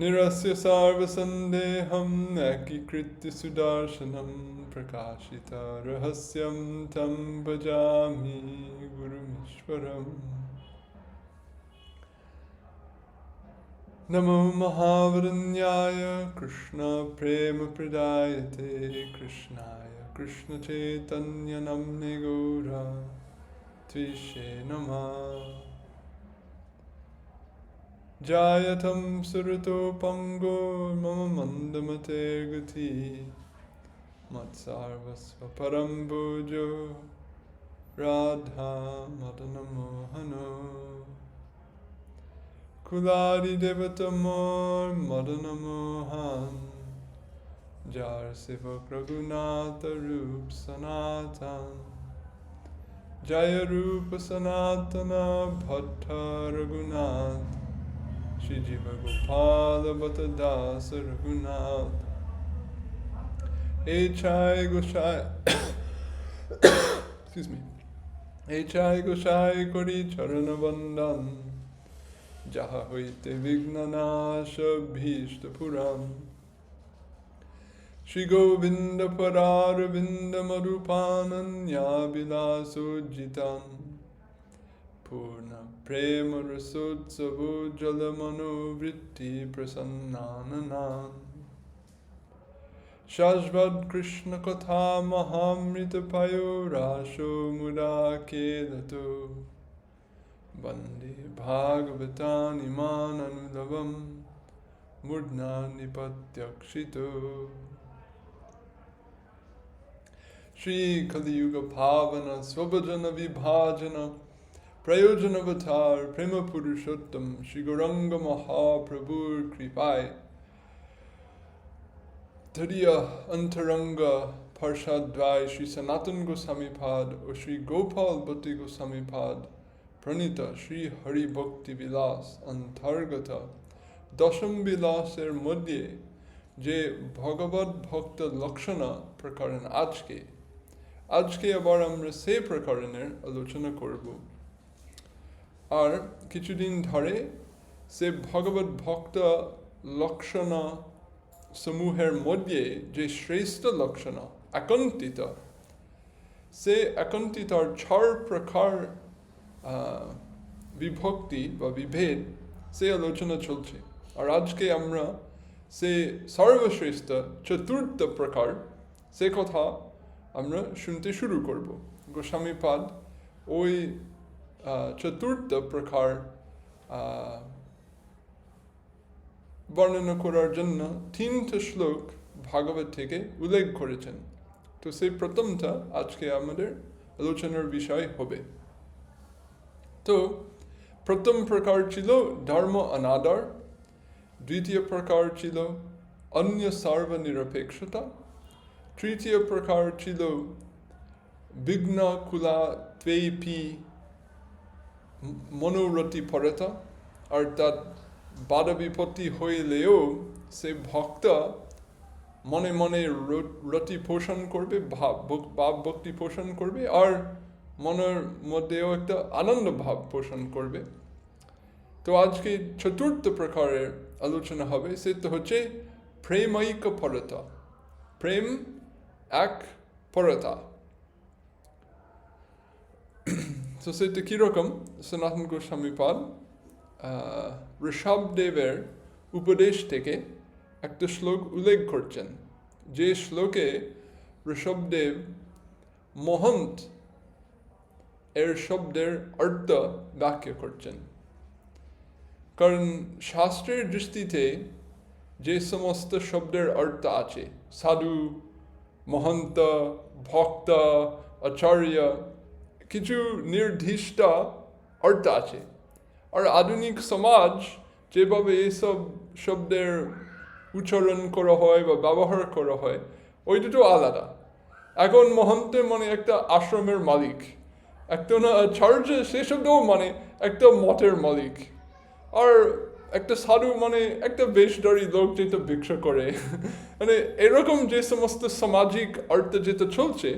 Nirasya sarvasandeham ekikritya sudarshanam prakashita rahasyam tam bhajami gurumishwaram. Namo Mahavaranyaya Krishna Prema Pradayate Krishnaya Krishna Chaitanya Namne Gaura Tvishe Namah Jayatam Surato Pango Mama Mandamate Gati Matsarvasva Parambojo Radha Madana Mohano Kulari Devatamor Madana Mohan Jar Siva Raghunatha Rup Sanatan Jaya Rupa Sanatana Bhatta Raghunath Shri Jiva Gopala Bhatta Dasa Raghunath Echai Goshai excuse me Echai Goshai Kori Charana Vandan Jaha hoite vignanasha bhishta puram Shri Govinda Pararavinda Marupananya Vilaso Jitan Purna Prema Rasotsavu Jalamano Vritti Prasannananan Shashvad Krishna Katha Mahamrita Payo Rasho Mudake Dato Vande Bhagavatam Iman Anudavam Murdna Nipatyakshito Shri Kali Yuga Pavana Svabhajana Vibhajana Prayojana Avatar Prema Purushottam Shri Gauranga Mahaprabhur Kripai Tadiya Antaranga Parshadvai Shri Sanatan Goswami Pad O Shri Gopal Bhatti Goswami Pad Pranita Shri Hari Bhakti Vilas Antargata Dasham Vilaser Madhye Je Bhagavad Bhakta Lakshana Prakaran Ajke abar amra se prakarener alochona korbo. Ar kichudin dhare se Bhagavad Bhakta Lakshana Samuher Madhye Je Shrestha Lakshana Akantita Se Akantitar Char Prakar বিভক্তি বা বিভেদ সে আলোচনা চলছে আর আজকে আমরা সে সর্বশ্রেষ্ঠ চতুর্থ প্রকার সে কথা আমরা শুনতে শুরু করব গোস্বামীপাদ ওই চতুর্থ প্রকার বর্ণনা করার জন্য তিনটা শ্লোক ভাগবত থেকে উল্লেখ করেছেন তো সেই প্রথমটা আজকে আমাদের আলোচনার বিষয় হবে তো প্রথম প্রকার ছিল ধর্ম অনাদর দ্বিতীয় প্রকার ছিল অন্য সর্বনিরপেক্ষতা তৃতীয় প্রকার ছিল বিঘ্ন কুলা ত্বেপি মনোরতি পরতা অর্থাৎ বাধা বিপত্তি হইলেও সে ভক্ত মনে মনে রতি পোষণ করবে ভাব ভক্তি পোষণ করবে আর মনের মধ্যেও একটা আনন্দ ভাব পোষণ করবে তো আজকে চতুর্থ প্রকারের আলোচনা হবে সেটা হচ্ছে প্রেমাইক পরতা প্রেম এক পরতা তো সেটা কীরকম সনাতন গোস্বামী পাদ ঋষভদেবের উপদেশ থেকে একটা শ্লোক উল্লেখ করছেন যে শ্লোকে ঋষভদেব মহন্ত এর শব্দের অর্থ ব্যাখ্যা করছেন কারণ শাস্ত্রের দৃষ্টিতে যে সমস্ত শব্দের অর্থ আছে সাধু মহন্ত ভক্ত আচার্য কিছু নির্দিষ্ট অর্থ আছে আর আধুনিক সমাজ যেভাবে এইসব শব্দের উচ্চারণ করা হয় বা ব্যবহার করা হয় ওই দুটো আলাদা এখন মহন্ত মানে একটা আশ্রমের মালিক একটা না আচার্য সে শব্দও মানে একটা মঠের মালিক আর একটা সাধু মানে একটা বেশধারী লোক যেটা ভিক্ষা করে মানে এরকম যে সমস্ত সামাজিক অর্থ যেটা চলছে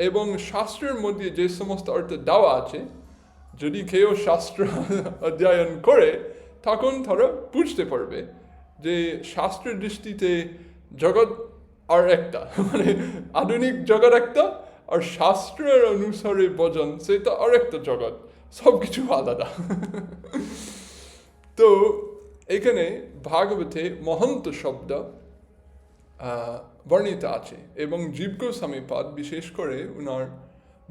এবং শাস্ত্রের মধ্যে যে সমস্ত অর্থ দেওয়া আছে যদি কেউ শাস্ত্র অধ্যয়ন করে তখন তারা বুঝতে পারবে যে শাস্ত্রের দৃষ্টিতে জগৎ আর একটা, মানে আধুনিক জগৎ একটা, আর শাস্ত্রের অনুসারে ভজন সেটা আর একটা জগৎ, সব কিছু আলাদা। তো এখানে ভাগবতে মহন্ত শব্দ বর্ণিত আছে, এবং জীব গোস্বামীপাদ বিশেষ করে উনার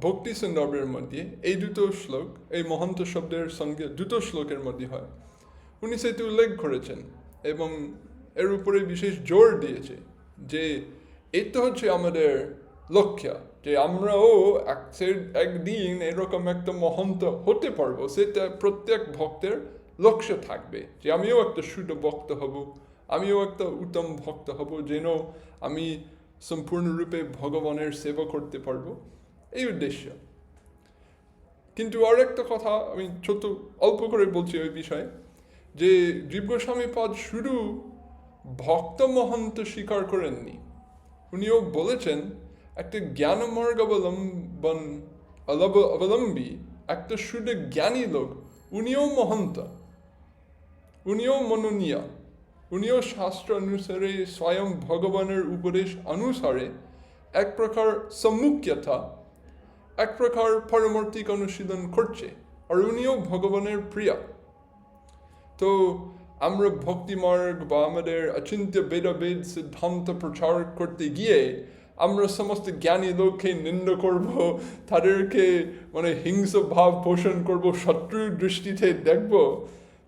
ভক্তি সন্দর্ভের মধ্যে এই দুটো শ্লোক, এই মহন্ত শব্দের সঙ্গে দুটো শ্লোকের মধ্যে হয়, উনি সেটি উল্লেখ করেছেন এবং এর উপরে বিশেষ জোর দিয়েছে যে এই তো হচ্ছে আমাদের লক্ষ্য, যে আমরাও একদিন এরকম একটা মহন্ত হতে পারবো, সেটা প্রত্যেক ভক্তের লক্ষ্য থাকবে, যে আমিও একটা শুদ্ধ ভক্ত হব, আমিও একটা উত্তম ভক্ত হব, যেন আমি সম্পূর্ণরূপে ভগবানের সেবা করতে পারবো, এই উদ্দেশ্য। কিন্তু আর একটা কথা আমি ছোট অল্প করে বলছি ওই বিষয়ে, যে জীব গোস্বামীপাদ শুধু ভক্ত মহন্ত স্বীকার করেননি, উনিও বলেছেন একটা জ্ঞান মার্গ অবলম্বী একটা শুধু জ্ঞানী লোক, উনিও মহন্ত, উনিও মনোনীয়, উনিও শাস্ত্র অনুসারে স্বয়ং ভগবানের উপদেশ অনুসারে এক প্রকার সম্মুখ্যতা, এক প্রকার পারমার্থিক অনুশীলন করছে, আর উনিও ভগবানের প্রিয়। তো আমরা ভক্তিমার্গ বা আমাদের অচিন্ত্য বেদাবেদ সিদ্ধান্ত প্রচার করতে গিয়ে আমরা সমস্ত জ্ঞানী লোককে নিন্দা করব, তাদেরকে মানে হিংস্র ভাব পোষণ করব, শত্রুর দৃষ্টিতে দেখব,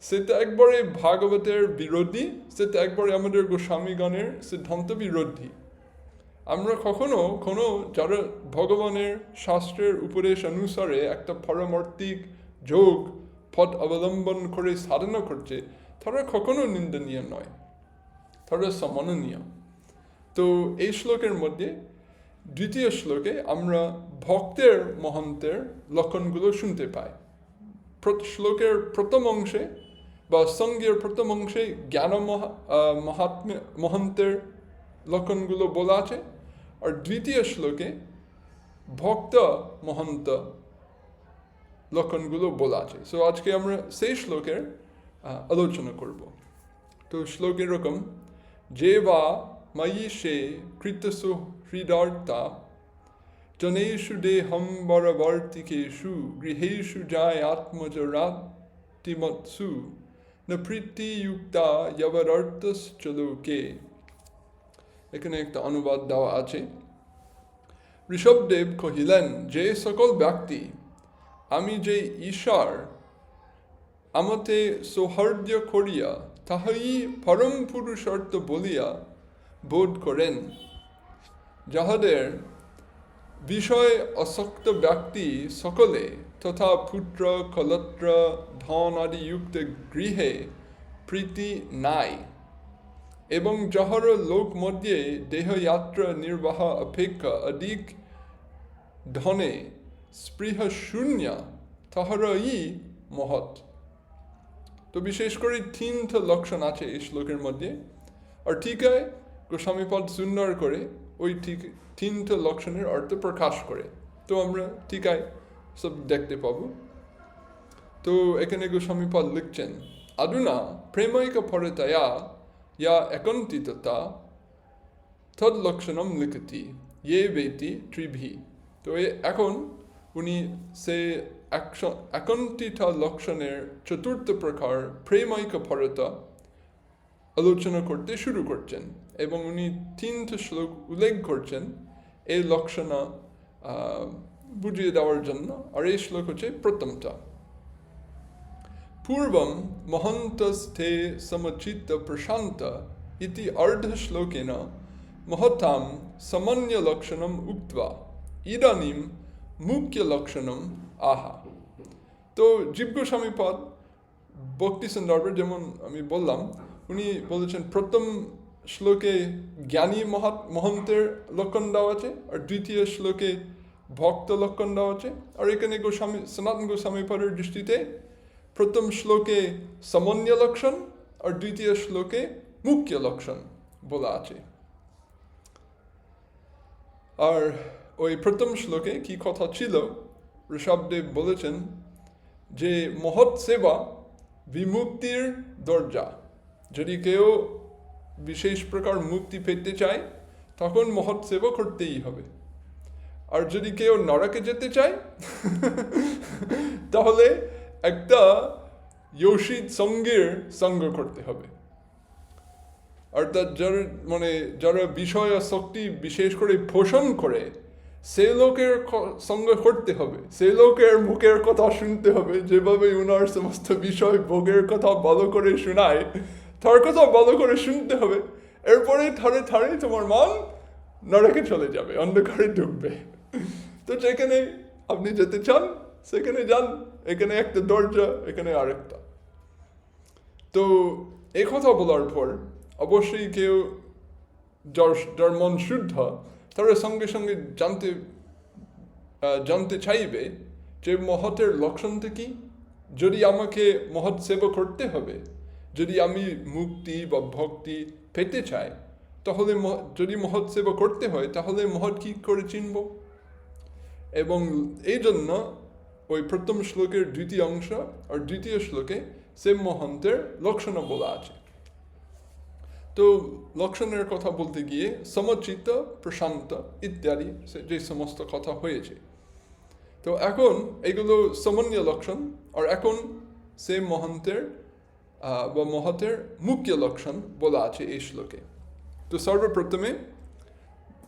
সেটা একবারে ভাগবতের বিরোধী, সেটা একবারে আমাদের গোস্বামীগণের সিদ্ধান্ত বিরোধী। আমরা কখনো যারা ভগবানের শাস্ত্রের উপদেশ অনুসারে একটা পারমার্থিক যোগ পথ অবলম্বন করে সাধনা করছে, তারা কখনো নিন্দনীয় নয়, তারা সম্মাননীয়। তো এই শ্লোকের মধ্যে দ্বিতীয় শ্লোকে আমরা ভক্তের মহন্তের লক্ষণগুলো শুনতে পাই। শ্লোকের প্রথম অংশে বা সঙ্গের প্রথম অংশে জ্ঞান মহন্তের লক্ষণগুলো বলা আছে, আর দ্বিতীয় শ্লোকে ভক্ত মহন্ত লক্ষণগুলো বলা আছে। সো আজকে আমরা সেই শ্লোকের আলোচনা করব। তো শ্লোক এরকম, যে বা ময়ি সে কৃতসু হৃদর্তা জনেষু দেহম বরবর্তিকেষু গৃহেষু যায় আত্মজরাতিমৎসু ন প্রীতিযুক্তা যবরর্তশ্চ লোকে। এখানে একটা অনুবাদ দেওয়া আছে। ঋষভদেব কহিলেন, যে সকল ব্যক্তি আমি যে ঈশ্বর আমাতে সৌহার্দ্য করিয়া তাহাই পরম পুরুষার্থ বলিয়া বোধ করেন, যাহাদের বিষয় আসক্ত ব্যক্তি সকলে তথা পুত্র কলত্র ধন আদিযুক্ত গৃহে প্রীতি নাই, এবং যাহার লোক মধ্যে দেহযাত্রা নির্বাহ অপেক্ষা অধিক ধনে স্পৃহ শূন্য, তাহারাই মহৎ। তো বিশেষ করে তিনটা লক্ষণ আছে এই শ্লোকের মধ্যে, আর টিকায় গোস্বামীপাদ সুন্দর করে ওই তিনটা লক্ষণের অর্থ প্রকাশ করে, তো আমরা টিকায় সব দেখতে পাবো। তো এখানে গোস্বামীপাদ লিখছেন, আদুনা প্রেমৈক পরতয়া ইয়া একন্তিততা তদ লক্ষণম লিখতি ইয়ে বেতি ত্রিভি। তো এখন উনি সে একন্তিত লক্ষণের চতুর্থ প্রকার প্রেমৈক পরতা আলোচনা করতে শুরু করছেন, এবং উনি তিনটা শ্লোক উল্লেখ করছেন এই লক্ষণ বুঝিয়ে দেওয়ার জন্য। আর এই শ্লোক হচ্ছে প্রথমটা। পূর্বম মহন্তস্থে সমচিত্ত প্রশান্ত ইতি অর্ধ শ্লোকেন মহতাম সামান্য লক্ষণম উক্তবা ইদানীম মুখ্য লক্ষণম আহা। তো জীব গোস্বামীপাদ ভক্তি সন্দর্ভে যেমন আমি বললাম, উনি বলেছেন প্রথম শ্লোকে জ্ঞানী মহন্তের লক্ষণ দেওয়া আছে, আর দ্বিতীয় শ্লোকে ভক্ত লক্ষণ দেওয়া আছে। আর এখানে সনাতন গোস্বামীপাদের দৃষ্টিতে প্রথম শ্লোকে সামান্য লক্ষণ আর দ্বিতীয় শ্লোকে মুখ্য লক্ষণ বলা আছে। আর ওই প্রথম শ্লোকে কি কথা ছিল, ঋষভদেব বলেছেন যে মহৎ সেবা বিমুক্তির দরজা। যদি কেউ বিশেষ প্রকার মুক্তি পেতে চায় তখন মহৎ সেবা করতেই হবে। আর যদি কেউ নরকে যেতে চায় তাহলে একটা যোশিত সঙ্গের সঙ্গ করতে হবে। অর্থাৎ যারা বিষয় শক্তি বিশেষ করে পোষণ করে সেই লোকের সঙ্গ করতে হবে, সেই লোকের মুখের কথা শুনতে হবে, যেভাবে ওনার সমস্ত বিষয় ভোগের কথা ভালো করে শোনায় তার কথা ভালো করে শুনতে হবে। এরপরে ধারে ধারে তোমার মন নরকে চলে যাবে, অন্ধকারে ঢুকবে। তো যেখানে আপনি যেতে চান সেখানে যান, এখানে একটা দরজা, এখানে আরেকটা। তো এই কথা বলার পর অবশ্যই কেউ যার মন শুদ্ধ তারা সঙ্গে সঙ্গে জানতে চাইবে যে মহতের লক্ষণটা কি। যদি আমাকে মহৎ সেবা করতে হবে, যদি আমি মুক্তি বা ভক্তি পেতে চাই, তাহলে যদি মহৎ সেবা করতে হয় তাহলে মহৎ কি করে চিনব। এবং এই জন্য ওই প্রথম শ্লোকের দ্বিতীয় অংশ আর দ্বিতীয় শ্লোকে সে মহন্তের লক্ষণ বলা আছে। তো লক্ষণের কথা বলতে গিয়ে সমচিত্ত, প্রশান্ত ইত্যাদি যে সমস্ত কথা হয়েছে। তো এখন এগুলো সামান্য লক্ষণ, আর এখন সে মহন্তের বা মহতের মুখ্য লক্ষণ বলা আছে এই শ্লোকে। তো সর্বপ্রথমে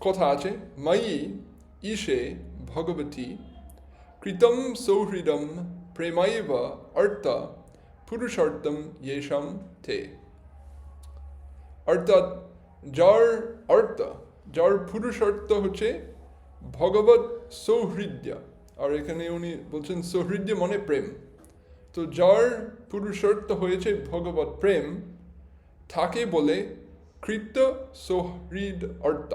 কথা আছে ময়ি ঈশে ভগবতী কৃতম সৌহৃদম প্রেমাইব অর্থ পুরুষার্থম येषां তে। অর্থাৎ যার পুরুষার্থ হচ্ছে ভগবত সৌহৃদ্য, আর এখানে উনি বলছেন সৌহৃদ্য মানে প্রেম। তো যার পুরুষার্থ হয়েছে ভগবত প্রেম তাকে বলে কৃত সৌহৃদ অর্থ।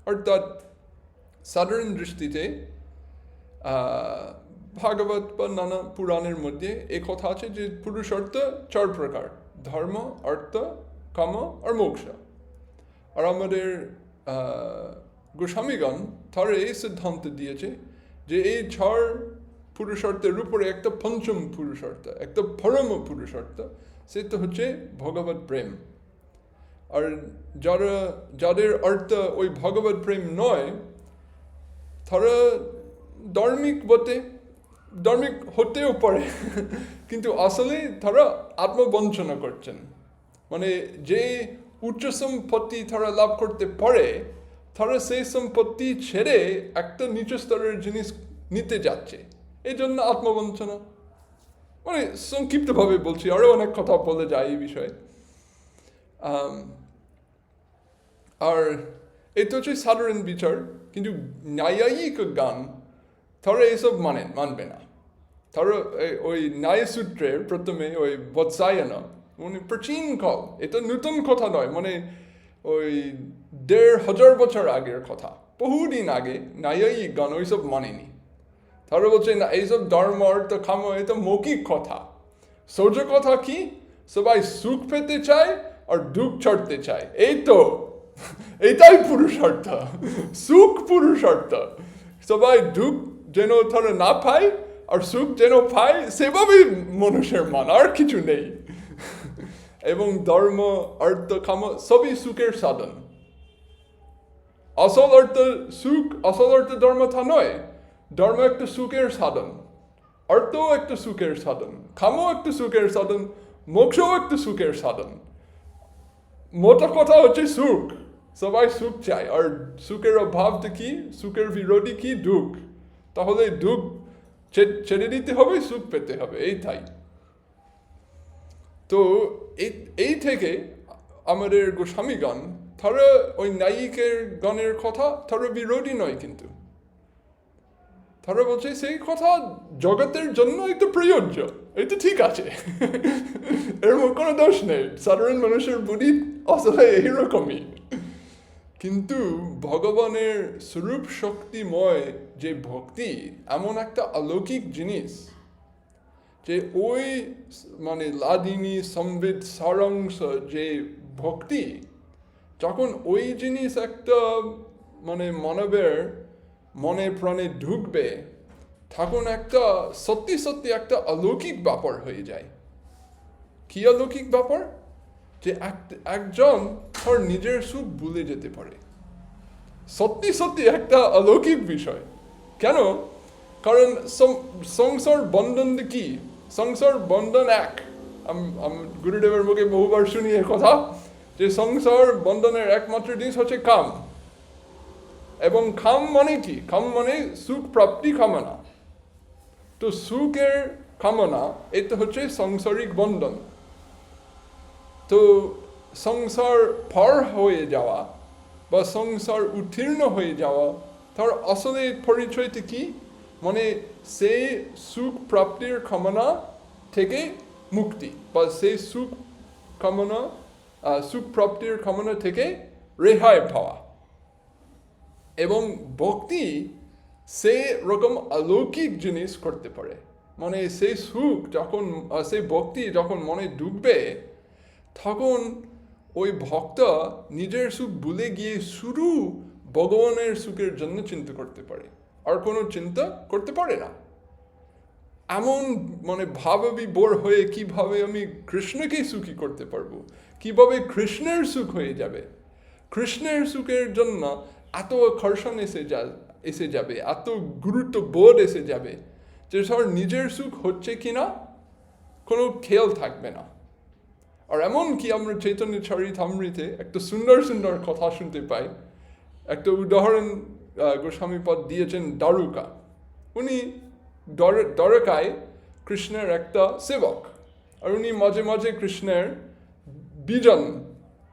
অর্থাৎ সাধারণ দৃষ্টিতে ভাগবত বা নানা পুরাণের মধ্যে এই কথা আছে যে পুরুষার্থ 4 প্রকার: ধর্ম, অর্থ, কাম আর মোক্ষ। আর আমাদের গোস্বামীগণ তারা এই সিদ্ধান্ত দিয়েছে যে এই 4 পুরুষার্থের উপরে একটা পঞ্চম পুরুষার্থ, একটা পরম পুরুষার্থ, সেটা হচ্ছে ভগবত প্রেম। আর যাদের অর্থ ওই ভগবত প্রেম নয় তারা ধার্মিক হতেও পারে কিন্তু আসলে তারা আত্মবঞ্চনা করছেন। মানে যে উচ্চ সম্পত্তি তারা লাভ করতে পারে তারা সেই সম্পত্তি ছেড়ে একটা নিচু স্তরের জিনিস নিতে যাচ্ছে, এই জন্য আত্মবঞ্চনা। মানে সংক্ষিপ্তভাবে বলছি, আরও অনেক কথা বলে যায় এই বিষয়ে। আর এটা হচ্ছে সাধারণ বিচার, কিন্তু ন্যায়িক গান তারা এসব মানবে না। তারা ওই ন্যায় সূত্রের প্রথমে ওই বৎসায়ন, মানে প্রাচীন কাল, এটা নতুন কথা নয়, মানে ওই 1500 বছর আগের কথা, বহুদিন আগে ন্যায়িক গান ওইসব মানেনি। তারা বলছে না, এইসব ধর্ম অর্থ কাম এটা মৌখিক কথা। সহজ কথা কি? সবাই সুখ পেতে চায় আর দুঃখ ছাড়তে চায়, এই তো এটাই পুরুষার্থ, সুখ পুরুষার্থ। সবাই দুঃখ যেন তারা না পায় আর সুখ যেন পায়, সেভাবেই মানুষের মান, আর কিছু নেই। এবং ধর্ম, অর্থ, কাম সবই সুখের সাধন। আসল অর্থ সুখ, আসল অর্থ ধর্ম তা নয়। ধর্ম একটা সুখের সাধন, অর্থও একটা সুখের সাধন, কামও একটা সুখের সাধন, মোক্ষও একটা সুখের সাধন। মোটা কথা হচ্ছে সুখ, সবাই সুখ চায়। আর সুখের অভাবটা কি? সুখের বিরোধী কি? দুঃখ। তাহলে দুঃখ ছেড়ে দিতে হবে, সুখ পেতে হবে, এইটাই। তো এই থেকে আমাদের গোস্বামীগণ তারা ওই ন্যায়িকের গণের কথা তারা বিরোধী নয়, কিন্তু তারা বলছে সেই কথা জগতের জন্য একটু প্রযোজ্য, এটা ঠিক আছে, এর কোনো দোষ নেই। সাধারণ মানুষের বুদ্ধি আসলে এইরকমই। কিন্তু ভগবানের স্বরূপ শক্তিময় যে ভক্তি এমন একটা অলৌকিক জিনিস যে ওই মানে লাদিনী সম্বিত সারাংশ যে ভক্তি, যখন ওই জিনিস একটা মানে মানবের মনে প্রাণে ঢুকবে তখন একটা সত্যি সত্যি একটা অলৌকিক ব্যাপার হয়ে যায়। কি অলৌকিক ব্যাপার? যে একজন তার নিজের সুখ ভুলে যেতে পারে। সত্যি সত্যি একটা অলৌকিক বিষয়। কেন? কারণ সংসার বন্ধন কি? সংসার বন্ধন এক। আমি গুরুদেবের মুখে বহুবার শুনি এ কথা, যে সংসার বন্ধনের একমাত্র জিনিস হচ্ছে কাম। এবং কাম মানে কি? কাম মানে সুখ প্রাপ্তি কামনা। তো সুখের কামনা এটা হচ্ছে সাংসারিক বন্ধন। তো সংসার পার হয়ে যাওয়া বা সংসার উত্তীর্ণ হয়ে যাওয়া, তার আসলে পরিচয়টা কি? মানে সেই সুখ প্রাপ্তির কামনা থেকে মুক্তি, বা সেই সুখ প্রাপ্তির কামনা থেকে রেহাই পাওয়া। এবং ভক্তি সেই রকম অলৌকিক জিনিস করতে পারে। মানে সেই সুখ যখন, সেই ভক্তি যখন মনে ঢুকবে, তখন ওই ভক্ত নিজের সুখ ভুলে গিয়ে শুধু ভগবানের সুখের জন্য চিন্তা করতে পারে, আর কোনো চিন্তা করতে পারে না। এমন মানে ভাবাবিভোর হয়ে কিভাবে আমি কৃষ্ণকে সুখী করতে পারবো, কিভাবে কৃষ্ণের সুখ হয়ে যাবে, কৃষ্ণের সুখের জন্য এত আকর্ষণ এসে যাবে, এত গুরুত্ব বোধ এসে যাবে, যে সবার নিজের সুখ হচ্ছে কিনা কোনো খেয়াল থাকবে না। আর এমন কি আমরা চৈতন্য চরিতামৃতে একটা সুন্দর সুন্দর কথা শুনতে পাই। একটা উদাহরণ গোস্বামীপদ দিয়েছেন দ্বারকা। উনি দ্বারকায় কৃষ্ণের একটা সেবক, আর উনি মাঝে মাঝে কৃষ্ণের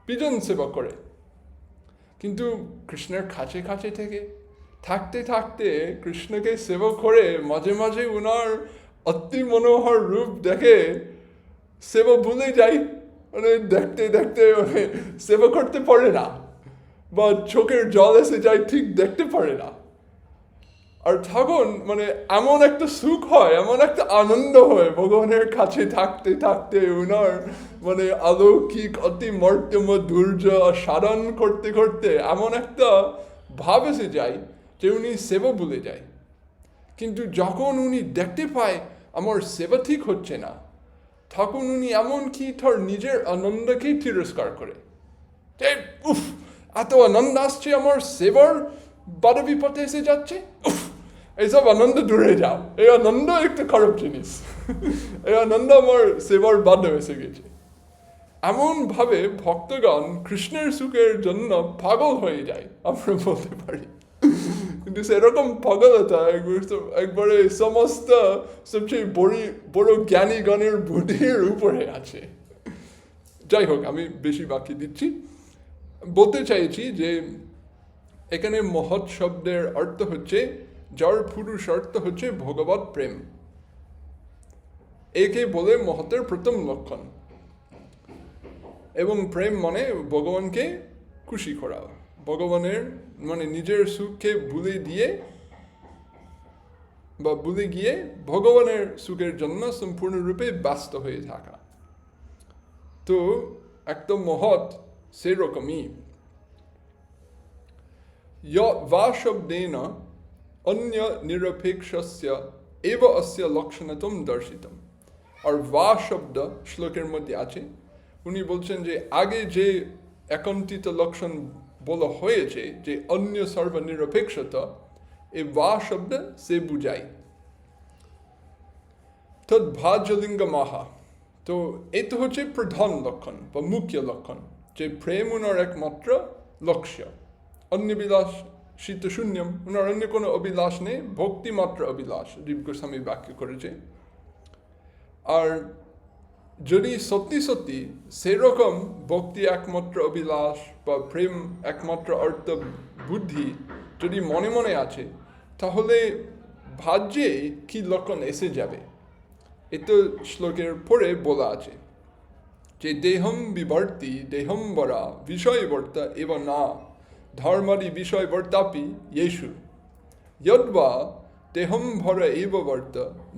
বিজন সেবা করে। কিন্তু কৃষ্ণের কাছে কাছে থেকে থাকতে থাকতে কৃষ্ণকে সেবা করে মাঝে মাঝে উনার অতি মনোহর রূপ দেখে সেবা ভুলে যায়। মানে দেখতে দেখতে মানে সেবা করতে পারে না, বা চোখের জল এসে যায়, ঠিক দেখতে পারে না। আর তখন মানে এমন একটা সুখ হয়, এমন একটা আনন্দ হয় ভগবানের কাছে থাকতে থাকতে, উনার মানে অলৌকিক অতি মর্ত্যমধুর্য সাধন করতে করতে এমন একটা ভাব এসে যায় যে উনি সেবা ভুলে যায়। কিন্তু যখন উনি দেখতে পায় আমার সেবা ঠিক হচ্ছে না, তখন উনি এমনকি তার নিজের আনন্দকেই তিরস্কার করে, যে উফ, এত আনন্দ আসছে, আমার সেবার বাধা বিপদে এসে যাচ্ছে, এইসব আনন্দ দূরে যাও, এই আনন্দ একটা খারাপ জিনিস, এই আনন্দ আমার সেবার বাধা এসে গেছে। এমন ভাবে ভক্তগণ কৃষ্ণের সুখের জন্য পাগল হয়ে যায়, আমরা বলতে পারি। কিন্তু সেরকম পাগলতা একবারে সমস্ত সবচেয়ে বড় জ্ঞানীগণের বুদ্ধির উপরে আছে। যাই হোক, আমি বেশি বাকি দিচ্ছি। বলতে চাইছি যে এখানে মহৎ শব্দের অর্থ হচ্ছে, যার পুরুষার্থ হচ্ছে ভগবৎ প্রেম। একে বলে মহতের প্রথম লক্ষণ। এবং প্রেম মানে ভগবানকে খুশি করা, ভগবানের মানে নিজের সুখকে ভুলে গিয়ে ভগবানের সুখের জন্য সম্পূর্ণরূপে ব্যস্ত হয়ে থাকা। তো একদম মহৎ সেরকমই। va শব্দেন অন্য নিরপেক্ষস্য এব অস্য লক্ষণতম দর্শিতম। আর va শব্দ শ্লোকের মধ্যে আছে। উনি বলছেন যে আগে যে একান্তিত লক্ষণ বলা হয়েছে, যে অন্য সর্বনিরপেক্ষতা, এই va শব্দ সে বুঝায়। তদ ভাজলিঙ্গ মাহা। তো এই তো হচ্ছে প্রধান লক্ষণ বা মুখ্য লক্ষণ, যে প্রেম উনার একমাত্র লক্ষ্য। অন্য বিলাস শীত শূন্যম, উনার অন্য কোনো অভিলাষ নেই, ভক্তি মাত্র অভিলাষ, জীব গোস্বামী ব্যাখ্য করেছে। আর যদি সত্যি সত্যি সেরকম ভক্তি একমাত্র অভিলাষ বা প্রেম একমাত্র অর্থ বুদ্ধি যদি মনে মনে আছে, তাহলে ভাজ্যে কি লক্ষণ এসে যাবে। এতো শ্লোকের পরে বলা আছে যে দেহম বিবর্তি দেহম বরা বিষয়বর্তা এব না ধর্মাদি বিষয়বর্তাপি येषु यद्वा देहम भर एव वर्त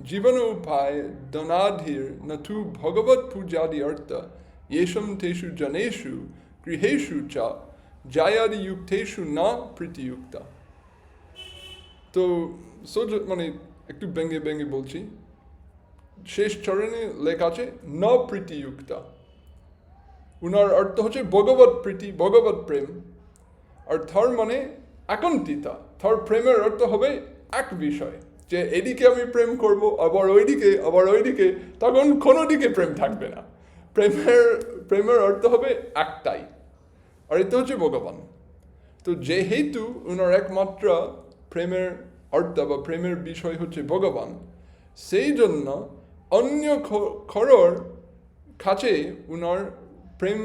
जीवनोपाय दनाधिर नथु भगवत पूजादि अर्थ येषम तेषु जनेषु गृहेषु च जायादि युक्तेषु न प्रीतियुक्ता। तो মানে একটু ব্যঙ্গে ব্যঙ্গে বলছি, শেষ চরণে লেখা আছে ন প্রীতিযুক্তা। উনার অর্থ হচ্ছে ভগবত প্রীতি, ভগবত প্রেম। আর থর মানে একন্তিতা, থর প্রেমের অর্থ হবে এক বিষয়, যে এদিকে আমি প্রেম করব, আবার ওইদিকে, তখন কোনো দিকে প্রেম থাকবে না। প্রেমের অর্থ হবে একটাই, আর এটা হচ্ছে ভগবান। তো যেহেতু উনার একমাত্র প্রেমের অর্থ বা প্রেমের বিষয় হচ্ছে ভগবান, সেই জন্য অন্য খরর কাছে উনার প্রেম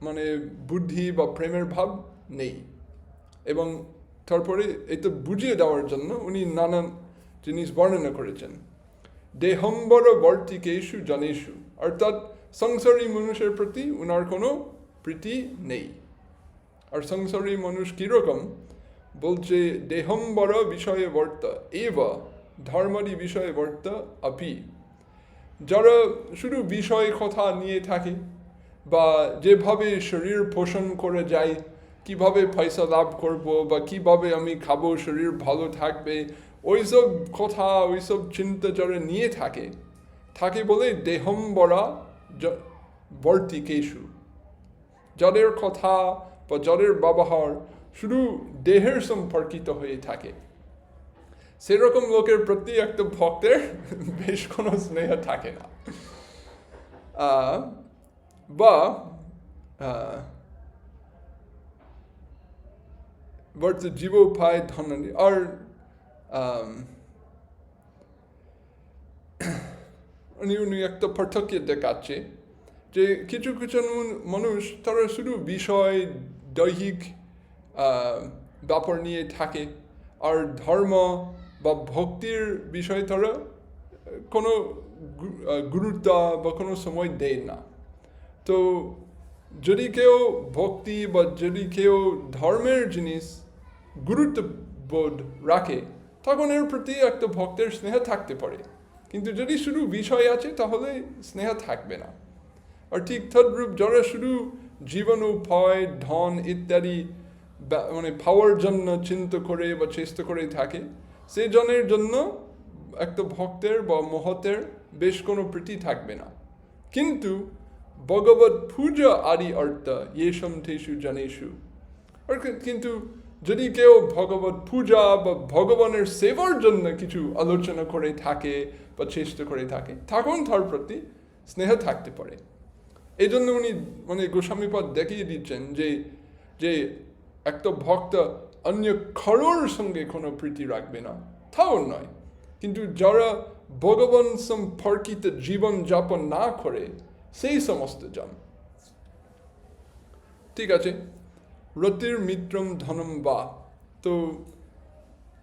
মানে বুদ্ধি বা প্রেমের ভাব নেই। এবং তারপরে এটা বুঝিয়ে দেওয়ার জন্য উনি নানান জিনিস বর্ণনা করেছেন। দেহম্বর বর্তিকেষু জনেষু, অর্থাৎ সংসারী মানুষের প্রতি উনার কোনো প্রীতি নেই। আর সংসারী মানুষ কীরকম বলছে, দেহম্বর বিষয়ে বর্ত এব ধর্মাদি বিষয়ে বর্ত আপি, যারা শুধু বিষয় কথা নিয়ে থাকে, বা যেভাবে শরীর পোষণ করে যায়, কিভাবে পয়সা লাভ করব, বা কিভাবে আমি খাবো শরীর ভালো থাকবে, ওইসব কথা ওইসব চিন্তা যারা নিয়ে থাকে বলে দেহম্বরা বর্তিকেষু, যাদের কথা বা যাদের ব্যবহার শুধু দেহের সম্পর্কিত হয়ে থাকে, সেরকম লোকের প্রতি একটা ভক্তের বেশ কোনো স্নেহ থাকে না। বা বর্ত জীবোপায় ধনানি। আর উনি একটা পার্থক্য দেখাচ্ছে যে কিছু মানুষ তারা শুধু বিষয় দৈহিক ব্যাপার নিয়ে থাকে, আর ধর্ম বা ভক্তির বিষয়ে তারা কোনো গুরুত্ব বা কোনো সময় দেয় না। তো যদি কেউ ভক্তি বা যদি কেউ ধর্মের জিনিস গুরুত্ববোধ রাখে, তখন এর প্রতি একটা ভক্তের স্নেহ থাকতে পারে। কিন্তু যদি শুধু বিষয় আছে তাহলে স্নেহ থাকবে না। আর ঠিক তদ্রূপ যারা শুধু জীবনোপায় ধন ইত্যাদি মানে পাওয়ার জন্য চিন্তা করে বা চেষ্টা করে থাকে, সেই জনের জন্য একটা ভক্তের বা মহতের বেশ কোনো প্রীতি থাকবে না। কিন্তু ভগবত পূজা আদি অর্থ ইয়েষম তেষু জনেষু, কিন্তু যদি কেউ ভগবত পূজা বা ভগবানের সেবার জন্য কিছু আলোচনা করে থাকে বা চেষ্টা করে থাকে, তখন তার প্রতি স্নেহ থাকতে পারে। এই জন্য উনি মানে গোস্বামীপদ দেখিয়ে দিচ্ছেন যে একটা ভক্ত অন্য কারোর সঙ্গে কোনো প্রীতি রাখবে না, তাও নয়। কিন্তু যারা ভগবান সম্পর্কিত জীবন যাপন না করে, সেই সমস্ত জন। ঠিক আছে, রতির মিত্রম ধনম বা, তো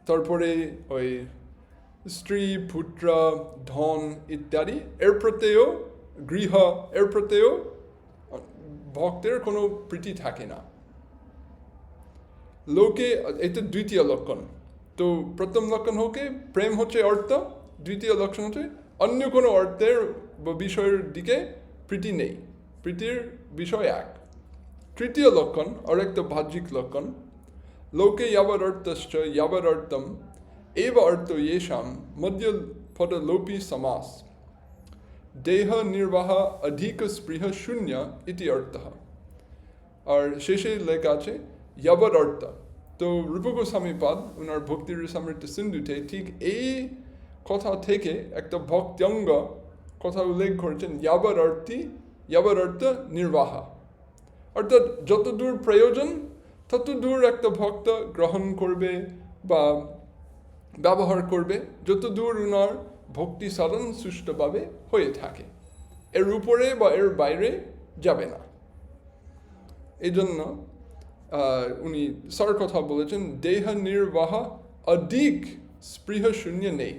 তারপরে ওই স্ত্রী পুত্র ধন ইত্যাদি এর প্রত্যেও গৃহ এর প্রত্যেও ভক্তের কোনো প্রীতি থাকে না। লোকে এটা দ্বিতীয় লক্ষণ। তো প্রথম লক্ষণ হচ্ছে প্রেম হচ্ছে অর্থ, দ্বিতীয় লক্ষণ হচ্ছে অন্য কোনো অর্থের বা বিষয়ের দিকে প্রীতি নেই, প্রীতির বিষয় এক। তৃতীয় লক্ষণ আর একটা বাহ্যিক লক্ষণ, লোকে ইয়াবদ অর্থশ্চ ইয়াবদ অর্থম এব অর্থ येषां মধ্যপদলোপী সমাস দেহ নির্বাহ অধিক স্পৃহ শূন্য ইতি অর্থ। আর শেষে লেখা আছে ইয়াবদ অর্থ। তো রূপ গোস্বামীপাদ ওনার ভক্তির সমৃদ্ধ সিন্ধুতে ঠিক এই কথা থেকে একটা ভক্ত্যঙ্গ কথা উল্লেখ করেছেন, ইয়াবদ অর্থ নির্বাহ, অর্থাৎ যতদূর প্রয়োজন ততদূর একটা ভক্ত গ্রহণ করবে বা ব্যবহার করবে, যতদূর ওনার ভক্তি সাধন সুষ্ঠুভাবে হয়ে থাকে, এর উপরে বা এর বাইরে যাবে না। এই জন্য উনি সার কথা বলেছেন, দেহ নির্বাহ অধিক স্পৃহ শূন্য নেই।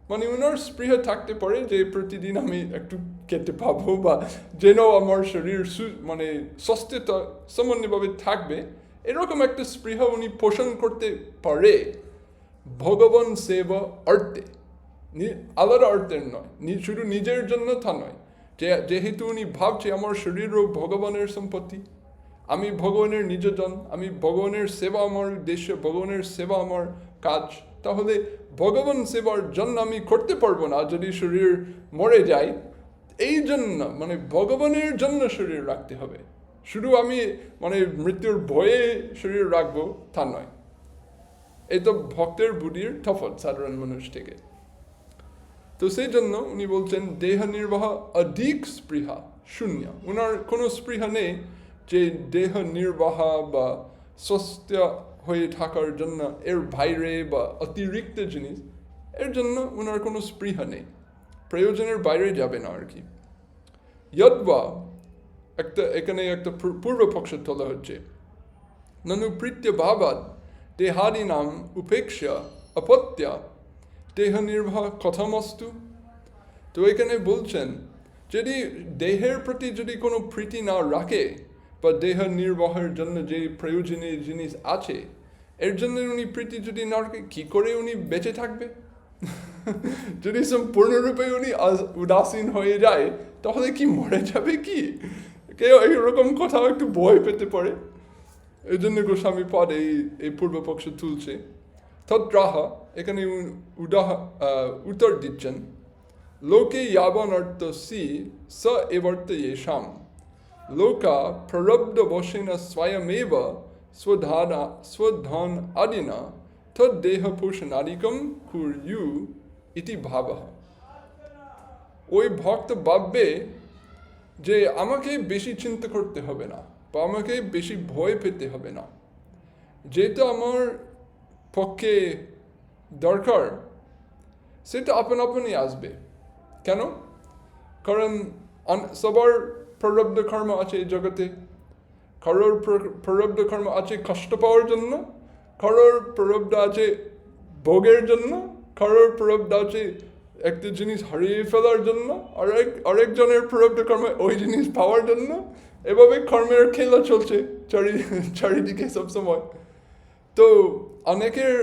মানে ওনার স্পৃহ থাকতে পারে যে প্রতিদিন আমি একটু খেতে পাবো, বা যেন আমার শরীর মানে সুস্থতা সামান্যভাবে থাকবে, এরকম একটা স্পৃহ উনি পোষণ করতে পারে ভগবান সেবা অর্থে, আলাদা অর্থের নয়, শুধু নিজের জন্য তা নয়। যেহেতু উনি ভাবছে আমার শরীরও ভগবানের সম্পত্তি, আমি ভগবানের নিজজন, আমি ভগবানের সেবা আমার উদ্দেশ্য, ভগবানের সেবা আমার কাজ, তাহলে ভগবান সেবার জন্য আমি করতে পারবো না যদি শরীর মরে যায়। এই জন্য মানে ভগবানের জন্য শরীর রাখতে হবে, শুধু আমি মানে মৃত্যুর ভয়ে শরীর রাখবো তা নয়। এই তো ভক্তের বুদ্ধির তফাৎ সাধারণ মানুষ থেকে। তো সেই জন্য উনি বলছেন দেহ নির্বাহ অধিক স্পৃহা শূন্য, ওনার কোনো স্পৃহা নেই যে দেহ নির্বাহ বা সুস্থ হয়ে থাকার জন্য এর বাইরে বা অতিরিক্ত জিনিস এর জন্য ওনার কোনো স্পৃহা নেই, প্রয়োজনের বাইরে যাবে না আর কি। যদ্বা এখানে একটা পূর্ব পক্ষ তোলা হচ্ছে, ননু প্রীত্য ভাবাদ দেহাদি নাম উপেক্ষা অপত্যা দেহ নির্বাহ কথামস্তু। তো এখানে বলছেন যদি দেহের প্রতি যদি কোনো প্রীতি না রাখে বা দেহ নির্বাহের জন্য যে প্রয়োজনীয় জিনিস আছে এর জন্য উনি প্রীতি যদি না রাখে, কী করে উনি বেঁচে থাকবে? যদি সম্পূর্ণরূপে উনি উদাসীন হয়ে যায় তাহলে কি মরে যাবে কি? কেউ এইরকম কথা একটু ভয় পেতে পারে, এই জন্য গোস্বামী পদ এই পূর্বপক্ষ তুলছে। তদ্রাহ এখানে উত্তর দিচ্ছেন, লোকে ইয়াবন অর্থ সি স এবর্ত येषाम লোকা প্ররব্ধ বশেন স্বয়মেব স্বধন আদিনা তদ্দেহ পোষণাদিকম কুর্যু ইতি ভাবঃ। ওই ভক্ত ভাববে যে আমাকে বেশি চিন্তা করতে হবে না বা আমাকে বেশি ভয় পেতে হবে না, যেটা আমার পক্ষে দরকার সেটা আপন আপনই আসবে। কেন? কারণ সবার প্ররব্ধ কর্ম আছে এই জগতে, কারোর প্ররব্ধ কর্ম আছে কষ্ট পাওয়ার জন্য, কারোর প্ররব্ধ আছে ভোগের জন্য, কারোর প্ররব্ধ আছে একটা জিনিস হারিয়ে ফেলার জন্য, আরেকজনের প্ররব্ধ কর্ম ওই জিনিস পাওয়ার জন্য। এভাবে কর্মের খেলা চলছে চারিদিকে সবসময়। তো অনেকের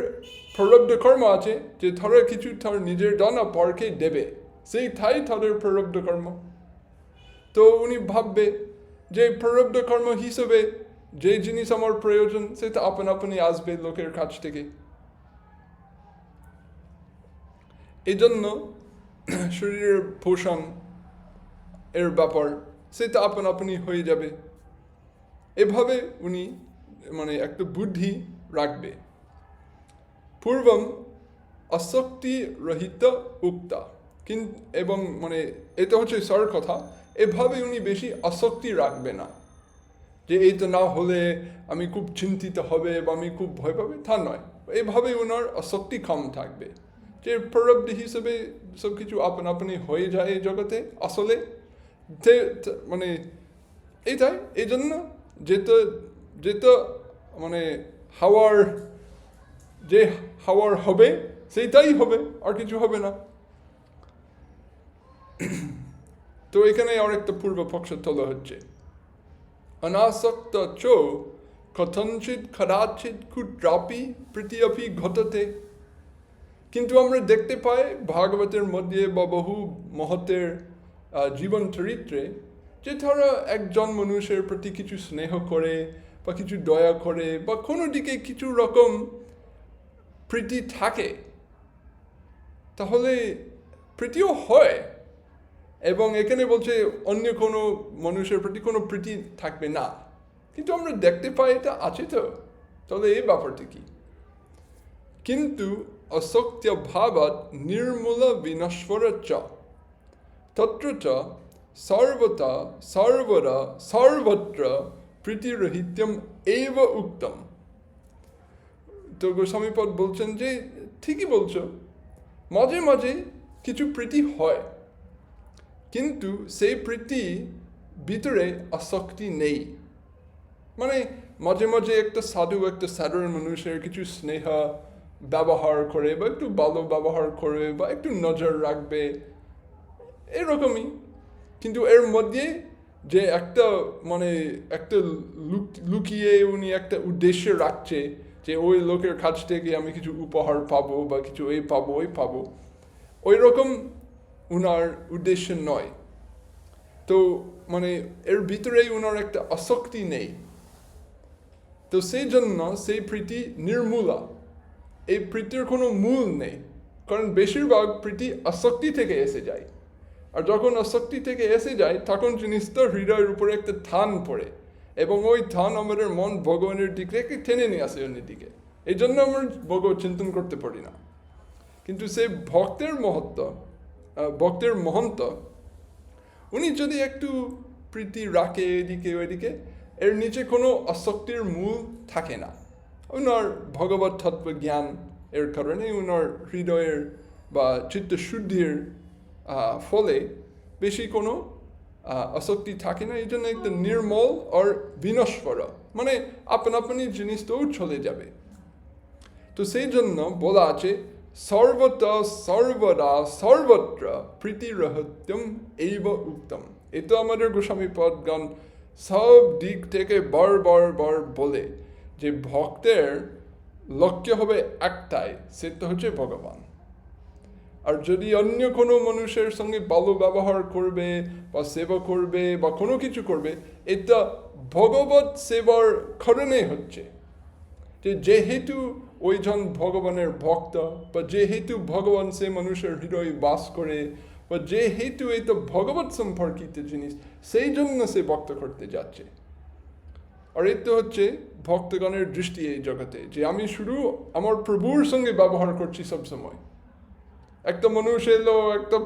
প্ররব্ধ কর্ম আছে যে তারা কিছু তার নিজের জন্য পরকে দেবে, সেইটাই তাদের প্ররব্ধ কর্ম। তো উনি ভাববে যে প্ররব্ধ কর্ম হিসেবে যে জিনিস আমার প্রয়োজন সেটা আপন আপনি আসবে লোকের কাছ থেকে। এই জন্য শরীরের পোষণ এর ব্যাপার সেটা আপন আপনি হয়ে যাবে। এভাবে উনি মানে একটা বুদ্ধি রাখবে। পূর্বম আসক্তি রহিত উক্তা, এবং মানে এটা হচ্ছে সার কথা, এভাবে উনি বেশি আসক্তি রাখবে না যে এইটা না হলে আমি খুব চিন্তিত হবে বা আমি খুব ভয় পাবে, তা নয়। এভাবে ওনার আসক্তি কম থাকবে, যে প্ররব্ধি হিসেবে সব কিছু আপন আপনি হয়ে যায় এই জগতে আসলে মানে এইটাই। এই জন্য যেটা মানে হাওয়ার হবে সেইটাই হবে, আর কিছু হবে না। তো এখানে আরেকটা পূর্ব পক্ষ তোলা হচ্ছে, অনাসক্ত চো কথঞ্চিত কদাচিৎ কুত্রাপি প্রীতিঅপি ঘটতে। কিন্তু আমরা দেখতে পাই ভাগবতের মধ্যে বা বহু মহতের জীবন চরিত্রে যে তারা একজন মানুষের প্রতি কিছু স্নেহ করে বা কিছু দয়া করে বা কোনো দিকে কিছু রকম প্রীতি থাকে, তাহলে প্রীতিও হয়। এবং এখানে বলছে অন্য কোনো মানুষের প্রতি কোনো প্রীতি থাকবে না, কিন্তু আমরা দেখতে পাই এটা আছে। তো তাহলে এই ব্যাপারটা কি? কিন্তু অসক্ত্য ভাবাৎ নির্মূল বিনশ্বর চ তত্র চ সর্বতা সর্বরা সর্বত্র প্রীতিরহিত্যম এব উক্তম। তো গোস্বামীপদ বলছেন যে ঠিকই বলছো, মাঝে মাঝে কিছু প্রীতি হয়, কিন্তু সেই প্রীতি ভিতরে আসক্তি নেই। মানে মাঝে মাঝে একটা সাধারণ মানুষের কিছু স্নেহ ব্যবহার করে বা একটু ভালো ব্যবহার করবে বা একটু নজর রাখবে, এরকমই। কিন্তু এর মধ্যে যে একটা মানে একটা লুকিয়ে উনি একটা উদ্দেশ্য রাখছে যে ওই লোকের কাছ থেকে আমি কিছু উপহার পাবো বা কিছু এই পাবো ওই পাবো, ওই রকম উনার উদ্দেশ্য নয়। তো মানে এর ভিতরেই উনার একটা আসক্তি নেই। তো সেই জন্য সেই প্রীতি নির্মূলা, এই প্রীতির কোনো মূল নেই, কারণ বেশিরভাগ প্রীতি আসক্তি থেকে এসে যায়। আর যখন আসক্তি থেকে এসে যায় তখন জিনিসটা হৃদয়ের উপরে একটা থান পড়ে, এবং ওই থান আমাদের মন ভগবানের দিকে টেনে নিয়ে আসে অন্যদিকে। এই জন্য আমরা ভগবত চিন্তন করতে পারি না। কিন্তু সেই ভক্তের মহন্ত উনি যদি একটু প্রীতি রাখে এদিকে ওইদিকে, এর নিচে কোনো আসক্তির মূল থাকে না। ওনার ভগবত তত্ত্ব জ্ঞান এর কারণে ওনার হৃদয়ের বা চিত্তশুদ্ধির ফলে বেশি কোনো আসক্তি থাকে না। এই জন্য একটা নির্মল আর বিনশ্বর, মানে আপনি জিনিসটাও চলে যাবে। তো সেই জন্য বলা আছে সর্বত সর্বদা সর্বত্র প্রীতিরহত্যম এইব উত্তম। এ তো আমাদের গোস্বামী পদগণ সব দিক থেকে বার বলে যে ভক্তের লক্ষ্য হবে একটাই, সেটা হচ্ছে ভগবান। আর যদি অন্য কোনো মানুষের সঙ্গে ভালো ব্যবহার করবে বা সেবা করবে বা কোনো কিছু করবে, এটা ভগবত সেবার কারণে হচ্ছে। যেহেতু ওইজন ভগবানের ভক্ত, বা যেহেতু ভগবান সে মানুষের হৃদয়ে বাস করে, বা যেহেতু এটা ভগবত সম্পর্কিত জিনিস, সেই জন্য সে ভক্ত করতে যাচ্ছে। আর এটা হচ্ছে ভক্তগণের দৃষ্টি এই জগতে, যে আমি শুধু আমার প্রভুর সঙ্গে ব্যবহার করছি সবসময়। একটা মানুষ এলো, একটা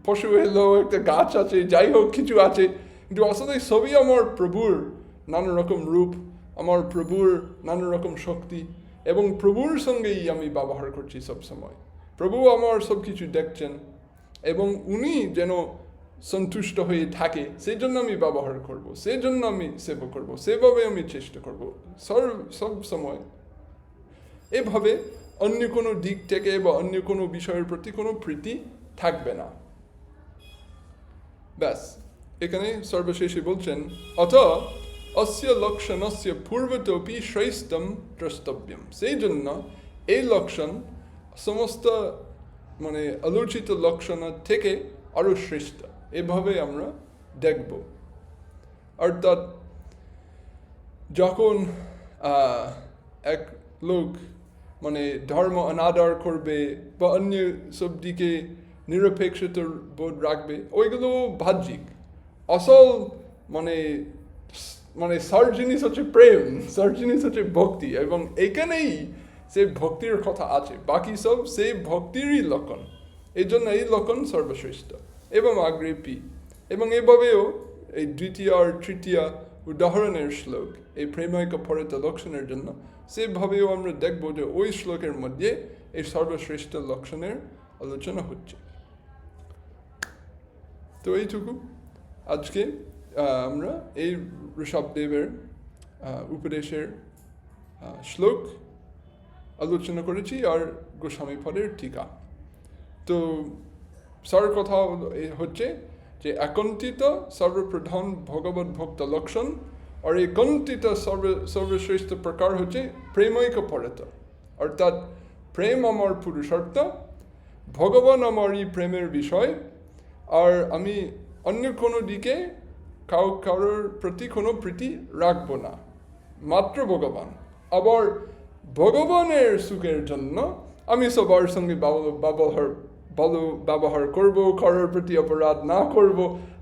পশু এলো, একটা গাছ আছে, যাই হোক কিছু আছে, কিন্তু আসলে সবই আমার প্রভুর নানা রকম রূপ, আমার প্রভুর নানা রকম শক্তি, এবং প্রভুর সঙ্গেই আমি ব্যবহার করছি সবসময়। প্রভু আমার সব কিছু দেখছেন, এবং উনি যেন সন্তুষ্ট হয়ে থাকে সেই জন্য আমি ব্যবহার করব, সেই জন্য আমি সেবা করব, সেভাবে আমি চেষ্টা করব সব সময়। এভাবে অন্য কোনো দিক থেকে বা অন্য কোনো বিষয়ের প্রতি কোনো প্রীতি থাকবে না। ব্যাস, এখানে সর্বশেষে বলছেন অথ অস্য লক্ষণস্য পূর্বতোপি শ্রেষ্ঠম দ্রষ্টব্যম। সেই জন্য এই লক্ষণ সমস্ত মানে আলোচিত লক্ষণের থেকে আরও শ্রেষ্ঠ, এভাবে আমরা দেখব। অর্থাৎ যখন এক লোক মানে ধর্ম অনাদর করবে বা অন্য সব দিকে নিরপেক্ষতার বোধ রাখবে, ওইগুলো বাহ্যিক। আসল মানে সার জিনিস হচ্ছে প্রেম, সার জিনিস হচ্ছে ভক্তি, এবং এখানেই সে ভক্তির কথা আছে, বাকি সব সেই ভক্তিরই লক্ষণ। এই জন্য এই লক্ষণ সর্বশ্রেষ্ঠ এবং আগ্রেপী। এবং এভাবেও এই দ্বিতীয় আর তৃতীয় উদাহরণের শ্লোক এই প্রেমৈক পরিত লক্ষণের জন্য, সেভাবেও আমরা দেখব যে ওই শ্লোকের মধ্যে এই সর্বশ্রেষ্ঠ লক্ষণের আলোচনা হচ্ছে। তো এইটুকু আজকে আমরা এই ঋষভদেবের উপদেশের শ্লোক আলোচনা করেছি, আর গোস্বামী পদের টিকা। তো সার কথা হচ্ছে যে একন্তিত সর্বপ্রধান ভগবত ভক্ত লক্ষণ, আর এই কন্তিত সর্বশ্রেষ্ঠ প্রকার হচ্ছে প্রেমৈক পরত। অর্থাৎ প্রেম আমার পুরুষার্থ, ভগবান আমারই প্রেমের বিষয়, আর আমি অন্য কোনো দিকে কারোর প্রতি কোনো প্রীতি রাখবো না, মাত্র ভগবান। আবার ভগবানের সুখের জন্য আমি সবার সঙ্গে ভালো ব্যবহার করব, কারোর প্রতি অপরাধ না করব,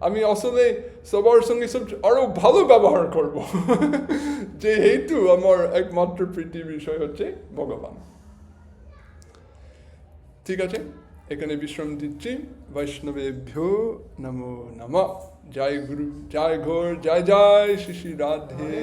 আমি আসলে সবার সঙ্গে আরও ভালো ব্যবহার করব যেহেতু আমার একমাত্র প্রীতির বিষয় হচ্ছে ভগবান। ঠিক আছে, এখানে বিশ্রাম দিচ্ছি। বৈষ্ণবেভ্যো নমো নমঃ। জয় গুরু, জয় ঘোর, জয় জয় শ্রী শ্রী রাধে।